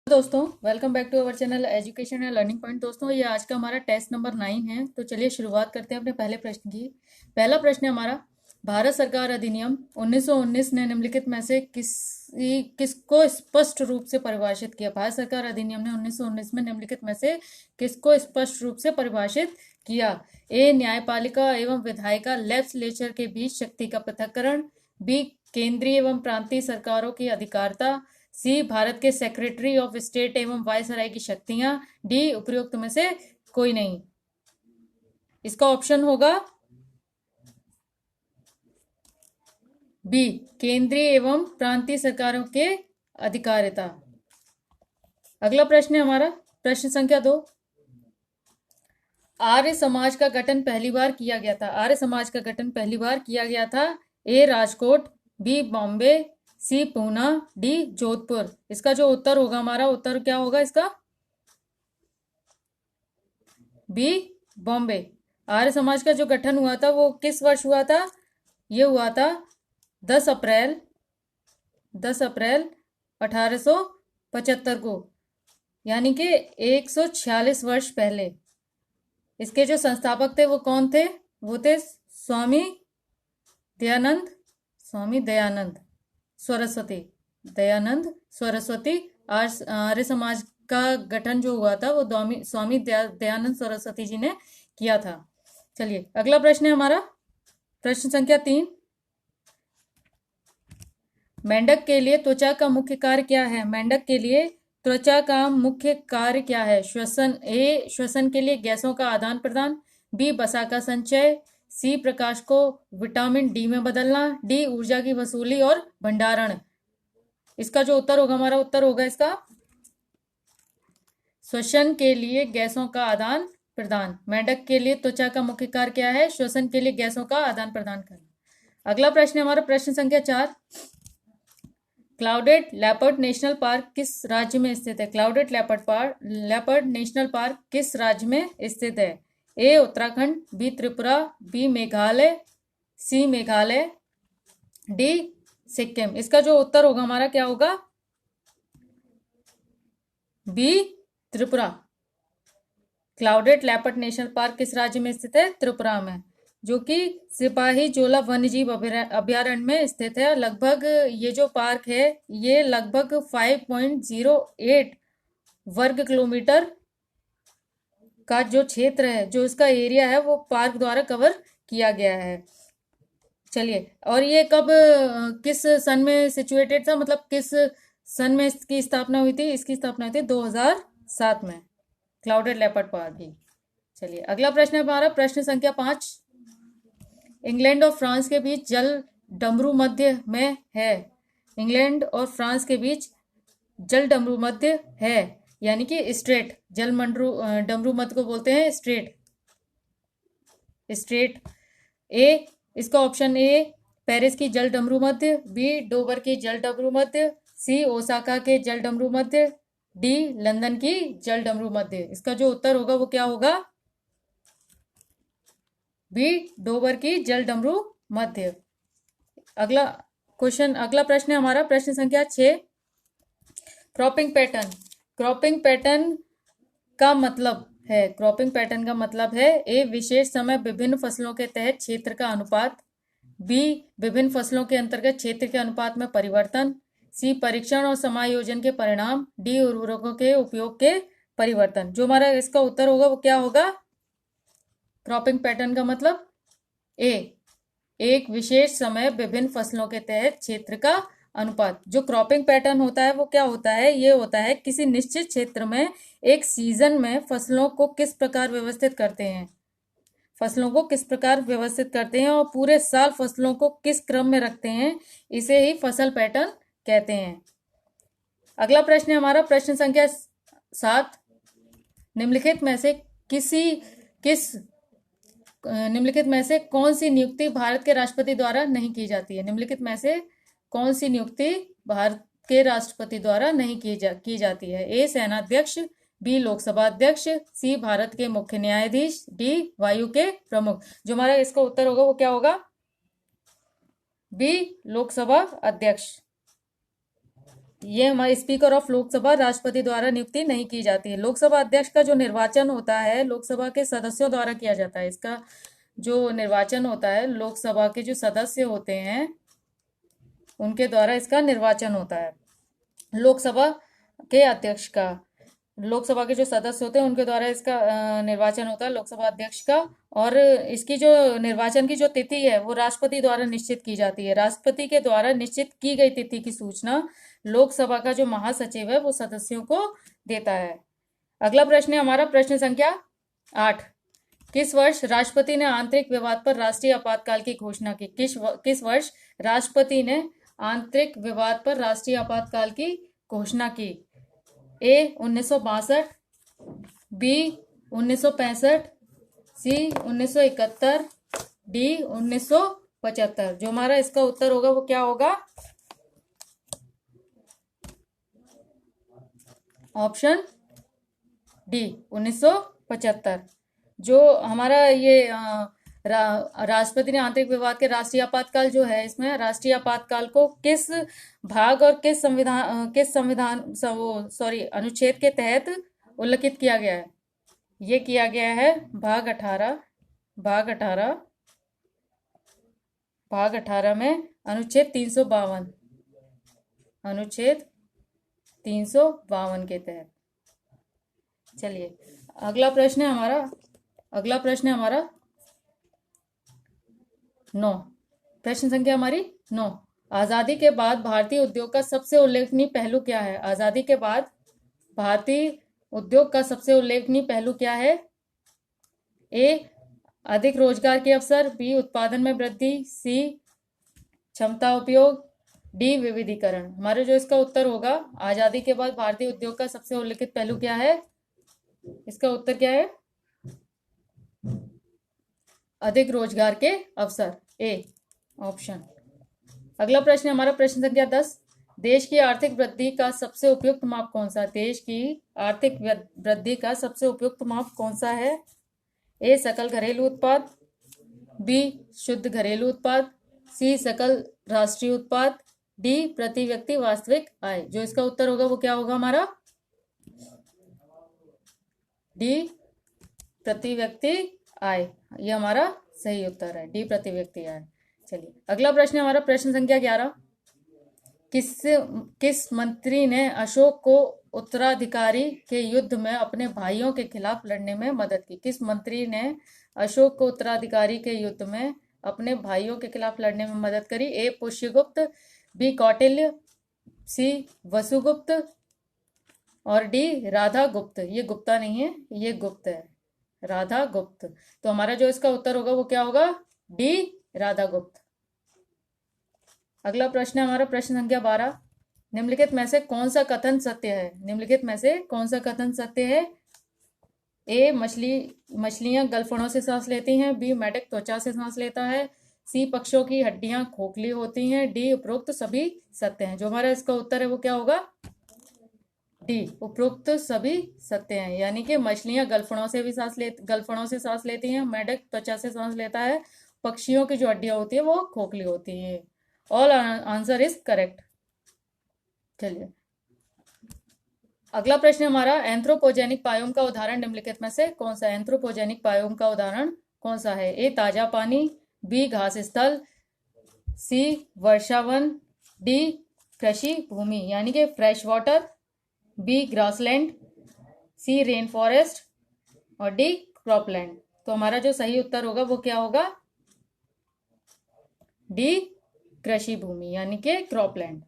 दोस्तों, welcome back to our channel education and learning point. दोस्तों, ये आज का हमारा टेस्ट नंबर 9 है। तो चलिए शुरुआत करते हैं अपने पहले प्रश्न की। पहला प्रश्न है हमारा, भारत सरकार अधिनियम 1919 ने निम्नलिखित में से किसको स्पष्ट रूप से परिभाषित किया। भारत सरकार अधिनियम ने 1919 में निम्नलिखित में से किसको स्पष्ट रूप से परिभाषित किया। ए, न्यायपालिका एवं विधायिका लेजिस्लेचर के बीच शक्ति का पृथक्करण। बी, केंद्रीय एवं प्रांतीय सरकारों की अधिकारिता। सी, भारत के सेक्रेटरी ऑफ स्टेट एवं वायसराय की शक्तियां। डी, उपयुक्त में से कोई नहीं। इसका ऑप्शन होगा बी, केंद्रीय एवं प्रांतीय सरकारों के अधिकारिता। अगला प्रश्न है हमारा प्रश्न संख्या 2। आर्य समाज का गठन पहली बार किया गया था। आर्य समाज का गठन पहली बार किया गया था। ए, राजकोट। बी, बॉम्बे। सी, पूना। डी, जोधपुर। इसका जो उत्तर होगा, हमारा उत्तर क्या होगा इसका? बी, बॉम्बे। आर्य समाज का जो गठन हुआ था वो किस वर्ष हुआ था? ये हुआ था 10 अप्रैल 1875 को, यानी कि 146 वर्ष पहले। इसके जो संस्थापक थे वो कौन थे? वो थे स्वामी दयानंद सरस्वती। आर्य समाज का गठन जो हुआ था वो स्वामी दयानंद सरस्वती जी ने किया था। चलिए अगला प्रश्न है हमारा प्रश्न संख्या 3। मेंढक के लिए त्वचा का मुख्य कार्य क्या है? मेंढक के लिए त्वचा का मुख्य कार्य क्या है? श्वसन। ए, श्वसन के लिए गैसों का आदान प्रदान। बी, वसा का संचय। सी, प्रकाश को विटामिन डी में बदलना। डी, ऊर्जा की वसूली और भंडारण। इसका जो उत्तर होगा, हमारा उत्तर होगा इसका श्वसन के लिए गैसों का आदान प्रदान। मेंढक के लिए त्वचा का मुख्य कार्य क्या है? श्वसन के लिए गैसों का आदान प्रदान करना। अगला प्रश्न है हमारा प्रश्न संख्या 4। क्लाउडेड लेपर्ड नेशनल पार्क किस राज्य में स्थित है? क्लाउडेड लेपर्ड नेशनल पार्क किस राज्य में स्थित है? A, Uttarakhand. B, Tripura. B, Meghalaya. C, Meghalaya. D, Sikkim. इसका जो उत्तर होगा, हमारा क्या होगा? B, Tripura. Clouded leopard national park किस राज्य में स्थित है? त्रिपुरा में, जो कि सिपाही जोला वन्यजीव अभ्यारण्य में स्थित है। लगभग ये जो पार्क है ये लगभग 5.08 वर्ग किलोमीटर का जो क्षेत्र है, जो इसका एरिया है, वो पार्क द्वारा कवर किया गया है। चलिए, और ये कब किस सन में सिचुएटेड था, मतलब किस सन में इसकी स्थापना हुई थी? इसकी स्थापना हुई थी 2007 में, क्लाउडेड लेपर्ड पार्क की। चलिए अगला प्रश्न है हमारा प्रश्न संख्या 5। इंग्लैंड और फ्रांस के बीच जल डमरू मध्य में है। इंग्लैंड और फ्रांस के बीच जल डमरू मध्य है, यानी कि स्ट्रेट। जल डमरू मध्य को बोलते हैं स्ट्रेट। ए, इसका ऑप्शन ए, पेरिस की जल डमरू मध्य। बी, डोवर की जल डमरू मध्य। सी, ओसाका के जल डमरू मध्य। डी, लंदन की जल डमरू मध्य। इसका जो उत्तर होगा वो क्या होगा? बी, डोवर की जल डमरू मध्य। अगला प्रश्न है हमारा प्रश्न संख्या 6। क्रॉपिंग पैटर्न का मतलब है ए, विशेष समय विभिन्न फसलों के तहत क्षेत्र का अनुपात। बी, विभिन्न फसलों के अंतर्गत क्षेत्र के अनुपात में परिवर्तन। सी, परीक्षण और समायोजन के परिणाम। डी, उर्वरकों के उपयोग के परिवर्तन। जो हमारा इसका उत्तर होगा वो क्या होगा? क्रॉपिंग पैटर्न का मतलब ए, एक विशेष समय विभिन्न फसलों के तहत क्षेत्र का अनुपात। जो क्रॉपिंग पैटर्न होता है वो क्या होता है? ये होता है किसी निश्चित क्षेत्र में एक सीजन में फसलों को किस प्रकार व्यवस्थित करते हैं और पूरे साल फसलों को किस क्रम में रखते हैं, इसे ही फसल पैटर्न कहते हैं। अगला प्रश्न है हमारा प्रश्न संख्या 7। निम्नलिखित में से कौन सी नियुक्ति भारत के राष्ट्रपति द्वारा नहीं की जाती है? निम्नलिखित में से कौन सी नियुक्ति भारत के राष्ट्रपति द्वारा नहीं की जाती है? ए, सेनाध्यक्ष। बी, लोकसभा अध्यक्ष। सी, भारत के मुख्य न्यायाधीश। डी, वायु के प्रमुख। जो हमारा इसका उत्तर होगा वो क्या होगा? बी, लोकसभा अध्यक्ष। ये हमारे स्पीकर ऑफ लोकसभा राष्ट्रपति द्वारा नियुक्ति नहीं की जाती है। लोकसभा अध्यक्ष का जो निर्वाचन होता है लोकसभा के सदस्यों द्वारा किया जाता है। इसका जो निर्वाचन होता है लोकसभा के जो सदस्य होते हैं उनके द्वारा इसका निर्वाचन होता है। लोकसभा के अध्यक्ष का, लोकसभा के जो सदस्य होते हैं उनके द्वारा इसका निर्वाचन होता है लोकसभा अध्यक्ष का। और इसकी जो निर्वाचन की जो तिथि है वो राष्ट्रपति द्वारा निश्चित की जाती है। राष्ट्रपति के द्वारा निश्चित की गई तिथि की सूचना लोकसभा का जो महासचिव है वो सदस्यों को देता है। अगला प्रश्न है हमारा प्रश्न संख्या 8। किस वर्ष राष्ट्रपति ने आंतरिक विवाद पर राष्ट्रीय आपातकाल की घोषणा की? किस वर्ष राष्ट्रपति ने आंतरिक विवाद पर राष्ट्रीय आपातकाल की घोषणा की? ए 1962, बी 1965, सी 1971, डी 1975। जो हमारा इसका उत्तर होगा वो क्या होगा? Option D 1975। जो हमारा ये राष्ट्रपति ने आंतरिक विवाद के राष्ट्रीय आपातकाल जो है, इसमें राष्ट्रीय आपातकाल को किस भाग और किस अनुच्छेद के तहत उल्लिखित किया गया है? ये किया गया है भाग 18 में अनुच्छेद 352 के तहत। चलिए अगला प्रश्न है हमारा 9। प्रश्न संख्या हमारी 9। आजादी के बाद भारतीय उद्योग का सबसे उल्लेखनीय पहलू क्या है? आजादी के बाद भारतीय उद्योग का सबसे उल्लेखनीय पहलू क्या है? ए अधिक रोजगार के अवसर, बी उत्पादन में वृद्धि, सी क्षमता उपयोग, डी विविधीकरण। हमारे जो इसका उत्तर होगा, आजादी के बाद भारतीय उद्योग का सबसे उल्लेखित पहलू क्या है? इसका उत्तर क्या है? अधिक रोजगार के अवसर, ए ऑप्शन। अगला प्रश्न हमारा प्रश्न संख्या 10। देश की आर्थिक वृद्धि का सबसे उपयुक्त माप कौन सा? देश की आर्थिक वृद्धि का सबसे उपयुक्त माप कौन सा है? ए सकल घरेलू उत्पाद, बी शुद्ध घरेलू उत्पाद, सी सकल राष्ट्रीय उत्पाद, डी प्रति व्यक्ति वास्तविक आय। जो इसका उत्तर होगा वो क्या होगा हमारा? डी प्रति व्यक्ति आय। ये हमारा सही उत्तर है, डी प्रति व्यक्ति आय। चलिए अगला प्रश्न है हमारा प्रश्न संख्या 11। किस मंत्री ने अशोक को उत्तराधिकारी के युद्ध में अपने भाइयों के खिलाफ लड़ने में मदद की? किस मंत्री ने अशोक को उत्तराधिकारी के युद्ध में अपने भाइयों के खिलाफ लड़ने में मदद करी? ए पुष्यगुप्त, बी कौटिल्य, सी वसुगुप्त और डी राधा गुप्त। ये गुप्ता नहीं है, ये गुप्त है, राधा गुप्त। तो हमारा जो इसका उत्तर होगा वो क्या होगा? डी राधा गुप्त। अगला प्रश्न है हमारा प्रश्न संख्या 12। निम्नलिखित में से कौन सा कथन सत्य है? निम्नलिखित में से कौन सा कथन सत्य है? ए मछलियां गलफड़ों से सांस लेती हैं, बी मेढक त्वचा से सांस लेता है, सी पक्षियों की हड्डियां खोखली होती हैं, डी उपरोक्त सभी सत्य हैं। जो हमारा इसका उत्तर है वो क्या होगा? डी उपरोक्त सभी सत्य हैं। यानी कि मछलियां गलफड़ों से सांस लेती हैं, मेढक त्वचा से सांस लेता है, पक्षियों की जो हड्डियां होती है वो खोखली होती हैं। All answer is correct. चलिए अगला प्रश्न हमारा एंथ्रोपोजेनिक बायोम का उदाहरण निम्नलिखित में से कौन सा है? एंथ्रोपोजेनिक बायोम का उदाहरण कौन सा है? ए ताजा पानी, बी घास स्थल, सी वर्षावन, डी कृषि भूमि यानी कि फ्रेश वाटर, बी ग्रासलैंड, सी रेन फॉरेस्ट और डी क्रॉपलैंड। तो हमारा जो सही उत्तर होगा वो क्या होगा? डी कृषि भूमि यानी कि क्रॉपलैंड।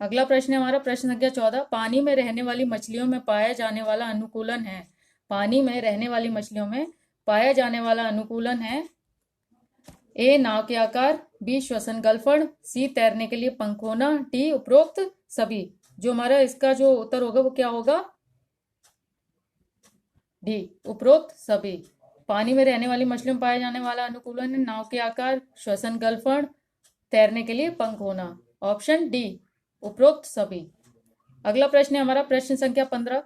अगला प्रश्न है हमारा प्रश्न संख्या 14। पानी में रहने वाली मछलियों में पाया जाने वाला अनुकूलन है। पानी में रहने वाली मछलियों में पाया जाने वाला अनुकूलन है। ए नाव के आकार, बी श्वसन गलफड़, सी तैरने के लिए पंख होना, डी उपरोक्त सभी। जो हमारा इसका जो उत्तर होगा वो क्या होगा? डी उपरोक्त सभी। पानी में रहने वाली मछलियों में पाया जाने वाला अनुकूलन है नाव के आकार, श्वसन गलफड़, तैरने के लिए पंख होना। ऑप्शन डी उपरोक्त सभी। अगला प्रश्न है हमारा प्रश्न संख्या 15।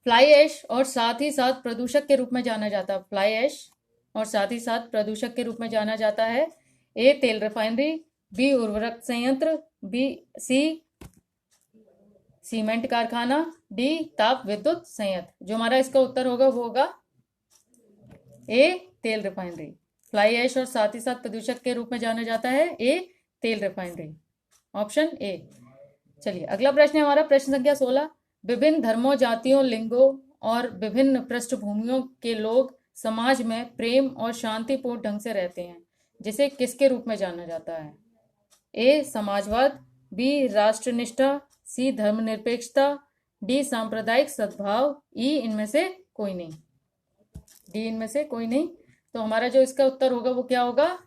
फ्लाई ऐश और साथ ही साथ प्रदूषक के रूप में जाना जाता है। फ्लाई ऐश और साथ ही साथ प्रदूषक के रूप में जाना जाता है। ए तेल रिफाइनरी, बी उर्वरक संयंत्र, सी सीमेंट कारखाना, डी ताप विद्युत संयंत्र। जो हमारा इसका उत्तर होगा वो होगा ए तेल रिफाइनरी। फ्लाई ऐश और साथ ही साथ प्रदूषक के रूप में जाना जाता है ए तेल रिफाइनरी, ऑप्शन ए। चलिए अगला प्रश्न है हमारा प्रश्न संख्या 16। विभिन्न धर्मों, जातियों, लिंगों और विभिन्न पृष्ठभूमियों के लोग समाज में प्रेम और शांतिपूर्ण ढंग से रहते हैं, जिसे किसके रूप में जाना जाता है? ए समाजवाद, बी राष्ट्रनिष्ठा, सी धर्मनिरपेक्षता, डी सांप्रदायिक सद्भाव, ई इनमें से कोई नहीं। डी इनमें से कोई नहीं। तो हमारा जो इसका उत्तर होगा वो क्या होगा?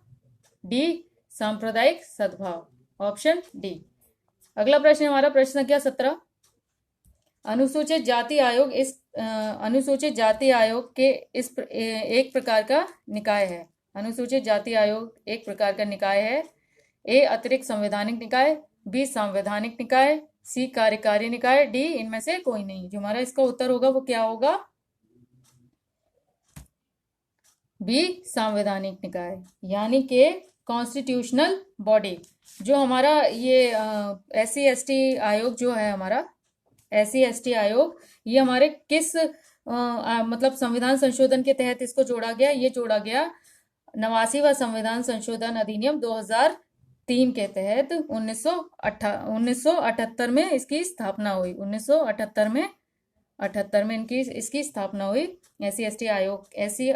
डी सांप्रदायिक सद्भाव, ऑप्शन डी। अगला प्रश्न है हमारा प्रश्न संख्या 17। अनुसूचित जाति आयोग अनुसूचित जाति आयोग के एक प्रकार का निकाय है। अनुसूचित जाति आयोग एक प्रकार का निकाय है। ए अतिरिक्त संवैधानिक निकाय, बी संवैधानिक निकाय, सी कार्यकारी निकाय, डी इनमें से कोई नहीं। जो हमारा इसका उत्तर होगा वो क्या होगा? बी संवैधानिक निकाय, यानी कि कॉन्स्टिट्यूशनल बॉडी। जो हमारा ये SC/ST आयोग जो है, हमारा SC/ST आयोग, ये हमारे किस मतलब संविधान संशोधन के तहत इसको जोड़ा गया? ये जोड़ा गया 89वां संविधान संशोधन अधिनियम 2003 के तहत 1978 में इसकी स्थापना हुई। 1978 में इसकी स्थापना हुई SC/ST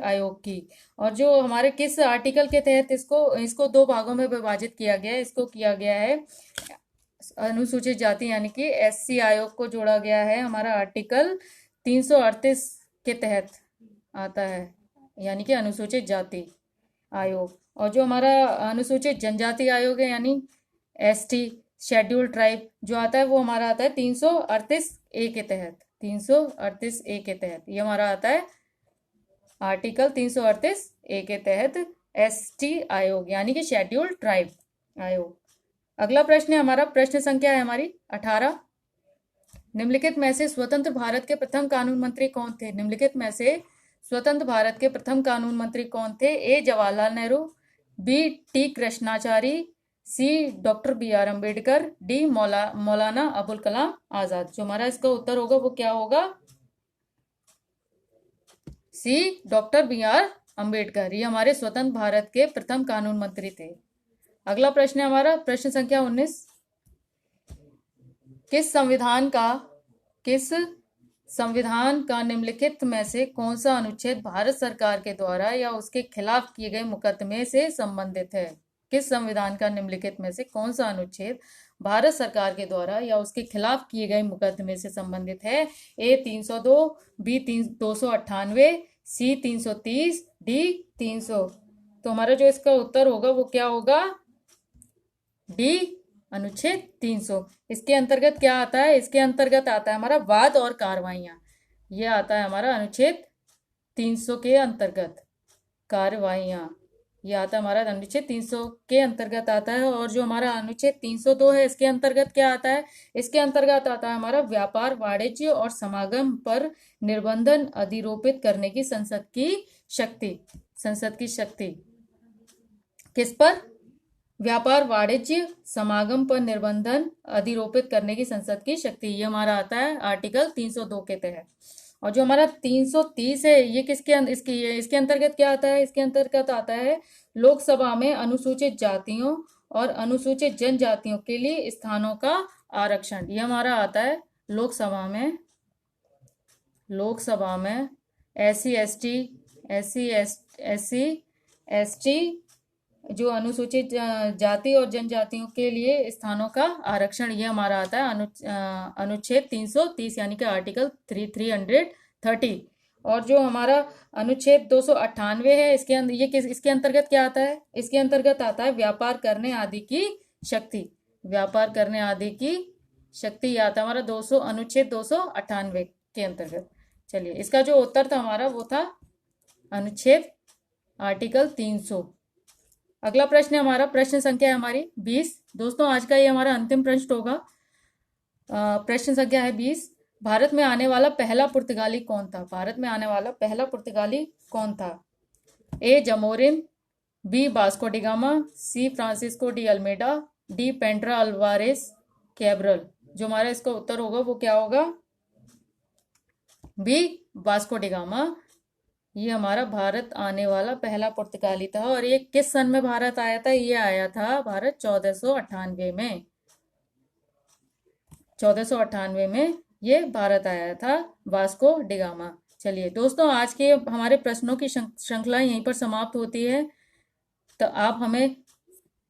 आयोग की। और जो हमारे किस आर्टिकल के तहत इसको दो भागों में विभाजित किया गया है? इसको किया गया है अनुसूचित जाति यानी कि SC आयोग को जोड़ा गया है हमारा आर्टिकल 338 के तहत आता है, यानी कि अनुसूचित जाति आयोग। और जो हमारा अनुसूचित जनजाति आयोग है यानी ST शेड्यूल ट्राइब जो आता है वो हमारा आता है 338A के तहत। 338A के तहत ये हमारा आता है आर्टिकल 338A के तहत ST आयोग यानी कि शेड्यूल ट्राइब आयोग। अगला प्रश्न है हमारा प्रश्न संख्या है हमारी 18। निम्नलिखित में से स्वतंत्र भारत के प्रथम कानून मंत्री कौन थे? निम्नलिखित में से स्वतंत्र भारत के प्रथम कानून मंत्री कौन थे? ए जवाहरलाल नेहरू, बी टी कृष्णाचारी, सी doctor BR Ambedkar, D Maulana Abul Kalam Azad. जो हमारा इसका उत्तर होगा वो क्या होगा? सी डॉक्टर BR अम्बेडकर। ये हमारे स्वतंत्र भारत के प्रथम कानून मंत्री थे। अगला प्रश्न है हमारा प्रश्न संख्या 19। किस संविधान का निम्नलिखित में से कौन सा अनुच्छेद भारत सरकार के द्वारा या उसके खिलाफ किए गए मुकदमे से संबंधित है? किस संविधान का निम्नलिखित में से कौन सा अनुच्छेद भारत सरकार के द्वारा या उसके खिलाफ किए गए मुकदमे से संबंधित है? ए 302, बी 298, सी 330, डी 300। तो हमारा जो इसका उत्तर होगा वो क्या होगा? डी अनुच्छेद 300। इसके अंतर्गत क्या आता है? इसके अंतर्गत आता है हमारा वाद और कार्रवाइयां। ये आता है हमारा अनुच्छेद 300 के अंतर्गत कार्रवाइयां। ये आता है हमारा अनुच्छेद 300 के अंतर्गत आता है। और जो हमारा अनुच्छेद 302 है इसके अंतर्गत क्या आता है? इसके अंतर्गत आता है हमारा व्यापार, वाणिज्य और समागम पर निर्बंधन अधिरोपित करने की संसद की शक्ति। किस पर? व्यापार, वाणिज्य, समागम पर निर्बंधन अधिरोपित करने की संसद की शक्ति। ये हमारा आता है आर्टिकल 302 के तहत। और जो हमारा 330 है ये इसके अंतर्गत क्या आता है? इसके अंतर्गत आता है लोकसभा में अनुसूचित जातियों और अनुसूचित जनजातियों के लिए स्थानों का आरक्षण। ये हमारा आता है लोकसभा में SC/ST जो अनुसूचित जाति और जनजातियों के लिए स्थानों का आरक्षण। ये हमारा आता है अनुच्छेद 330 यानी कि आर्टिकल 330। और जो हमारा अनुच्छेद 298 है इसके अंतर्गत क्या आता है? इसके अंतर्गत आता है व्यापार करने आदि की शक्ति। व्यापार करने आदि की शक्ति आता है हमारा अनुच्छेद 298 के अंतर्गत। चलिए इसका जो उत्तर था हमारा वो था अनुच्छेद आर्टिकल 300। अगला प्रश्न है हमारा प्रश्न संख्या है हमारी 20। दोस्तों आज का ये हमारा अंतिम प्रश्न होगा। प्रश्न संख्या है 20। भारत में आने वाला पहला पुर्तगाली कौन था? भारत में आने वाला पहला पुर्तगाली कौन था? A Zamorin, B Vasco da Gama, C Francisco de Almeida, D Pedro Alvares Cabral. जो हमारा इसका उत्तर होगा वो क्या होगा? B Vasco da Gama. ये हमारा भारत आने वाला पहला पुर्तगाली था। और ये किस सन में भारत आया था? ये आया था भारत 1498 में। 1498 में ये भारत आया था, वास्को डिगामा। चलिए दोस्तों, आज के हमारे प्रश्नों की श्रृंखला यहीं पर समाप्त होती है। तो आप हमें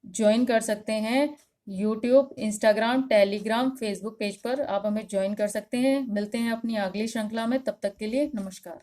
ज्वाइन कर सकते हैं YouTube, Instagram, Telegram, Facebook page पर आप हमें ज्वाइन कर सकते हैं। मिलते हैं अपनी अगली श्रृंखला में, तब तक के लिए नमस्कार।